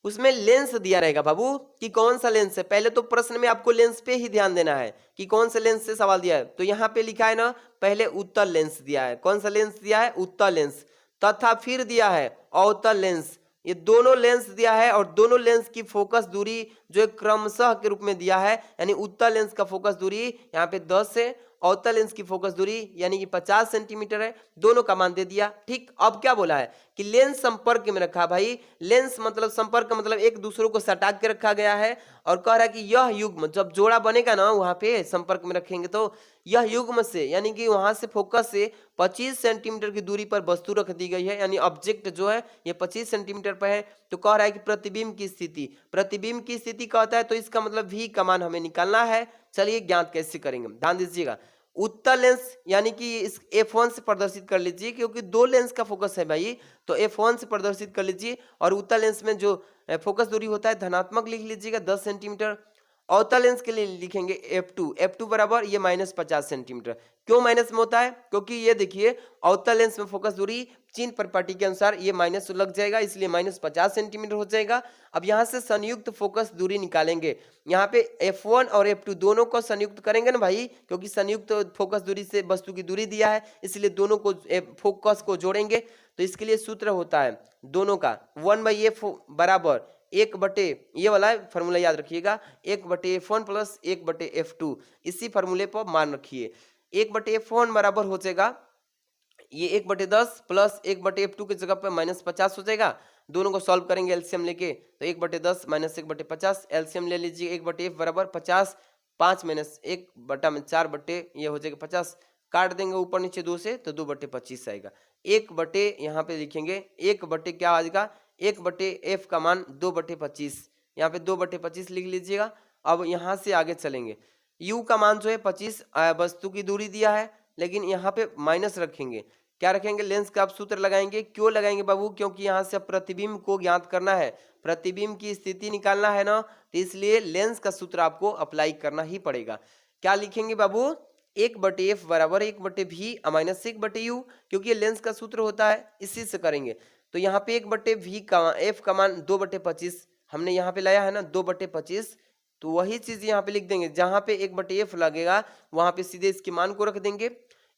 उसमें लेंस दिया रहेगा बाबू कि कौन सा लेंस है। पहले तो प्रश्न में आपको लेंस पे ही ध्यान देना है कि कौन सा लेंस से सवाल दिया है। तो यहाँ पे लिखा है ना, पहले उत्तल लेंस दिया है। कौन सा लेंस दिया है? उत्तल लेंस। तथा फिर दिया है अवतल लेंस। ये दोनों लेंस दिया है, और दोनों लेंस की फोकस दूरी जो क्रमशः के रूप में दिया है, यानी उत्तल लेंस का फोकस दूरी यहाँ पे 10 है, अवतल लेंस की फोकस दूरी यानी कि 50 सेंटीमीटर है। दोनों का मान दे दिया। ठीक, अब क्या बोला है कि लेंस संपर्क में रखा। भाई लेंस मतलब संपर्क मतलब एक दूसरे को सटा के रखा गया है, और कह रहा है कि यह युग्म जब जोड़ा बनेगा ना, वहां पे संपर्क में रखेंगे तो यह युग्म से यानी कि वहां से फोकस से 25 सेंटीमीटर की दूरी पर वस्तु रख दी गई है, यानी ऑब्जेक्ट जो है ये 25 सेंटीमीटर पर है। तो कह रहा है कि प्रतिबिंब की स्थिति, प्रतिबिंब की स्थिति कहता है, तो इसका मतलब v का मान हमें निकालना है। चलिए ज्ञात कैसे करेंगे, ध्यान दीजिएगा। उत्तल लेंस यानी कि इस F1 से प्रदर्शित कर लीजिए, क्योंकि दो लेंस का फोकस है भाई, तो F1 से प्रदर्शित कर लीजिए। और उत्तल लेंस में जो फोकस दूरी होता है धनात्मक लिख लीजिएगा 10 सेंटीमीटर। अवतल लेंस के लिए लिखेंगे F2 बराबर ये -50 सेंटीमीटर। क्यों माइनस में होता है? क्योंकि ये देखिए अवतल लेंस में फोकस दूरी चिन्ह प्रॉपर्टी के अनुसार ये माइनस लग जाएगा, इसलिए -50 सेंटीमीटर हो जाएगा। अब यहाँ से संयुक्त फोकस दूरी निकालेंगे। यहाँ पे F1 और F2 दोनों को संयुक्त करेंगे ना भाई, क्योंकि संयुक्त फोकस दूरी से वस्तु की दूरी दिया है, इसलिए दोनों को फोकस को जोड़ेंगे। तो इसके लिए सूत्र होता है दोनों का 1/f बराबर 1/, ये वाला फॉर्मूला याद रखिएगा, 1/f1 प्लस 1/f2। इसी फॉर्मूले पर मान रखिए। 1/f1 बराबर हो जाएगा ये 1/10 प्लस 1/f2 की जगह पर -50 हो जाएगा। दोनों को सॉल्व करेंगे एलसीएम लेके, तो 1/10 माइनस 1/50, एलसीएम ले लीजिए। 1/f बराबर 50, 5 माइनस 1/4 ये हो जाएगा 50, काट देंगे ऊपर नीचे 2 से, तो 2/25 आएगा। 1/, यहाँ पे लिखेंगे 1/, क्या आएगा 1/f का मान 2/25, यहाँ पे 2/25 लिख लीजिएगा। अब यहाँ से आगे चलेंगे, u का मान जो है 25 वस्तु की दूरी दिया है, लेकिन यहाँ पे माइनस रखेंगे। क्या रखेंगे? लेंस का आप सूत्र लगाएंगे। क्यों लगाएंगे बाबू? क्योंकि यहाँ से प्रतिबिंब को ज्ञात करना है, प्रतिबिंब की स्थिति निकालना है ना, तो इसलिए लेंस का सूत्र आपको अप्लाई करना ही पड़ेगा। क्या लिखेंगे बाबू? 1/f बराबर 1/v माइनस 1/u, क्योंकि ये लेंस का सूत्र होता है, इसी से करेंगे। तो यहाँ पे 1/v का f का मान 2/25 हमने यहाँ पे लाया है ना, 2/25, तो वही चीज यहाँ पे लिख देंगे। जहां पे 1/f लगेगा वहां पे सीधे इसके मान को रख देंगे।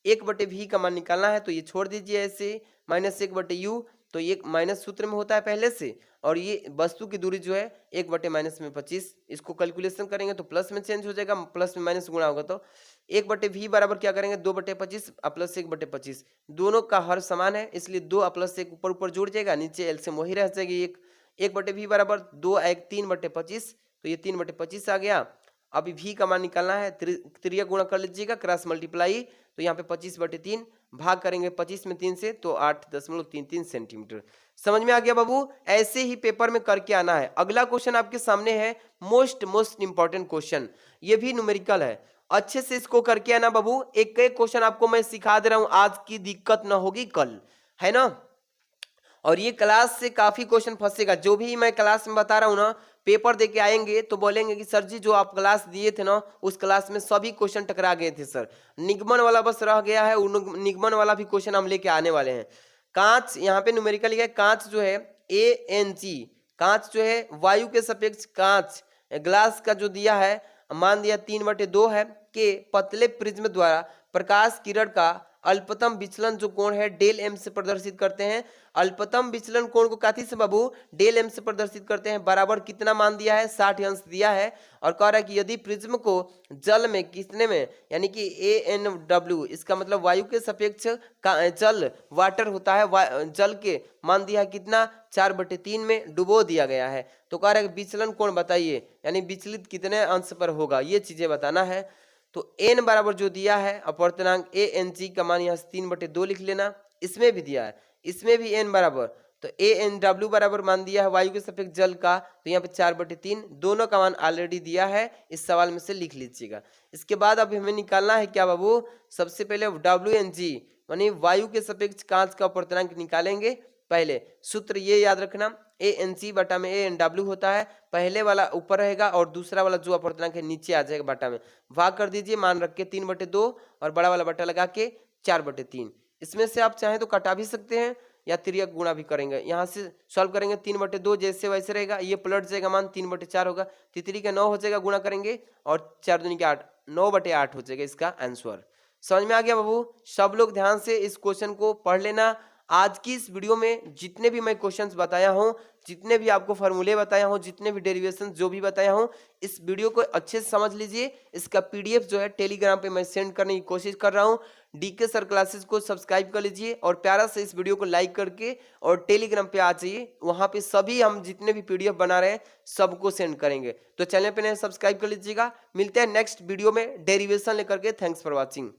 1/v का मान निकालना है, तो ये छोड़ दीजिए ऐसे, माइनस 1/u, तो ये माइनस सूत्र में होता है पहले से, और ये वस्तु की दूरी जो है 1/-25, इसको कैलकुलेशन करेंगे तो प्लस में चेंज हो जाएगा, प्लस में माइनस गुणा होगा, तो 1/v बराबर क्या करेंगे 2/25 प्लस 1/25, दोनों का हर समान है, इसलिए 2 प्लस 1 ऊपर ऊपर जुड़ जाएगा, नीचे एलसीएम वही रह जाएगी। 1/v बराबर 2 1 3/25, तो ये 3/25 आ गया। अभी v का मान निकालना है, त्रिया गुणा कर लीजिएगा, क्रॉस मल्टीप्लाई, तो यहाँ पे 25/3 भाग करेंगे 25 में 3 से, तो 8.33 सेंटीमीटर। समझ में आ गया बाबू? ऐसे ही पेपर में करके आना है। अगला क्वेश्चन आपके सामने है, मोस्ट इंपॉर्टेंट क्वेश्चन, ये भी न्यूमेरिकल है, अच्छे से इसको करके आना बाबू। एक एक क्वेश्चन आपको मैं सिखा दे रहा हूं, आज की दिक्कत ना होगी कल, है ना। और ये क्लास से काफी क्वेश्चन फंसेगा, जो भी मैं क्लास में बता रहा हूँ ना, पेपर देके आएंगे तो बोलेंगे कि सर जी जो आप क्लास दिए थे ना, उस क्लास में सभी क्वेश्चन टकरा गए थे सर, निगमन वाला बस रह गया है, निगमन वाला भी क्वेश्चन हम लेके आने वाले हैं। कांच, यहाँ पे न्यूमेरिकल लिखा है, कांच जो है ANG, कांच जो है वायु के सापेक्ष कांच, ग्लास का जो दिया है मान दिया 3/2 है, के पतले प्रिज्म द्वारा प्रकाश किरण का अल्पतम विचलन जो कोण है डेल एम से प्रदर्शित करते हैं। अल्पतम विचलन कोण को काथी से बाबू? डेल एम से प्रदर्शित करते हैं। बराबर कितना मान दिया है? 60 अंश दिया है। और कह रहा है कि यदि प्रिज्म को जल में कितने में, यानी कि ANW, इसका मतलब वायु के सापेक्ष जल वाटर होता है, जल के मान दिया है कितना 4/3 में डुबो दिया गया है। तो कह रहा है विचलन कोण बताइए, यानी विचलित कितने अंश पर होगा, ये चीजें बताना है। तो n बराबर जो दिया है अपवर्तनांक ANG का मान यहाँ 3/2 लिख लेना, इसमें भी दिया है, इसमें भी n बराबर तो ANW बराबर मान दिया है वायु के सापेक्ष जल का, तो यहाँ पे 4/3 दोनों का मान ऑलरेडी दिया है, इस सवाल में से लिख लीजिएगा। इसके बाद अब हमें निकालना है क्या बाबू, सबसे पहले WNG यानी वायु के सापेक्ष कांच का अपर्तनांक निकालेंगे। पहले सूत्र ये याद रखना, ANC बटा में ANW होता है, पहले वाला ऊपर रहेगा और दूसरा वाला जो अपर्तनांक है नीचे आ जाएगा बटा में। भाग कर दीजिए, मान रख के 3/2 और बड़ा वाला बटा लगा के 4/3। इसमें से आप चाहें तो कटा भी सकते हैं या तिर्यक गुणा भी करेंगे। यहाँ से सॉल्व करेंगे 3/2 जैसे वैसे रहेगा, ये पलट जाएगा, मान 3/4 होगा, तितरी का 9 हो जाएगा, गुणा करेंगे और 4 दूनी के 8, 9/8 हो जाएगा इसका आंसर। समझ में आ गया बाबू? सब लोग ध्यान से इस क्वेश्चन को पढ़ लेना। आज की इस वीडियो में जितने भी मैं क्वेश्चंस बताया हूँ, जितने भी आपको फॉर्मूले बताया हूँ, जितने भी डेरिवेशन जो भी बताया हूँ, इस वीडियो को अच्छे से समझ लीजिए। इसका PDF जो है टेलीग्राम पे मैं सेंड करने की कोशिश कर रहा हूँ। DK सर क्लासेस को सब्सक्राइब कर लीजिए और प्यारा से इस वीडियो को लाइक करके और टेलीग्राम पे आ जाइए। वहाँ पे सभी हम जितने भी PDF बना रहे हैं सबको सेंड करेंगे। तो चैनल पे नए सब्सक्राइब कर लीजिएगा। मिलते हैं नेक्स्ट वीडियो में डेरिवेशन लेकर के। Thanks for watching.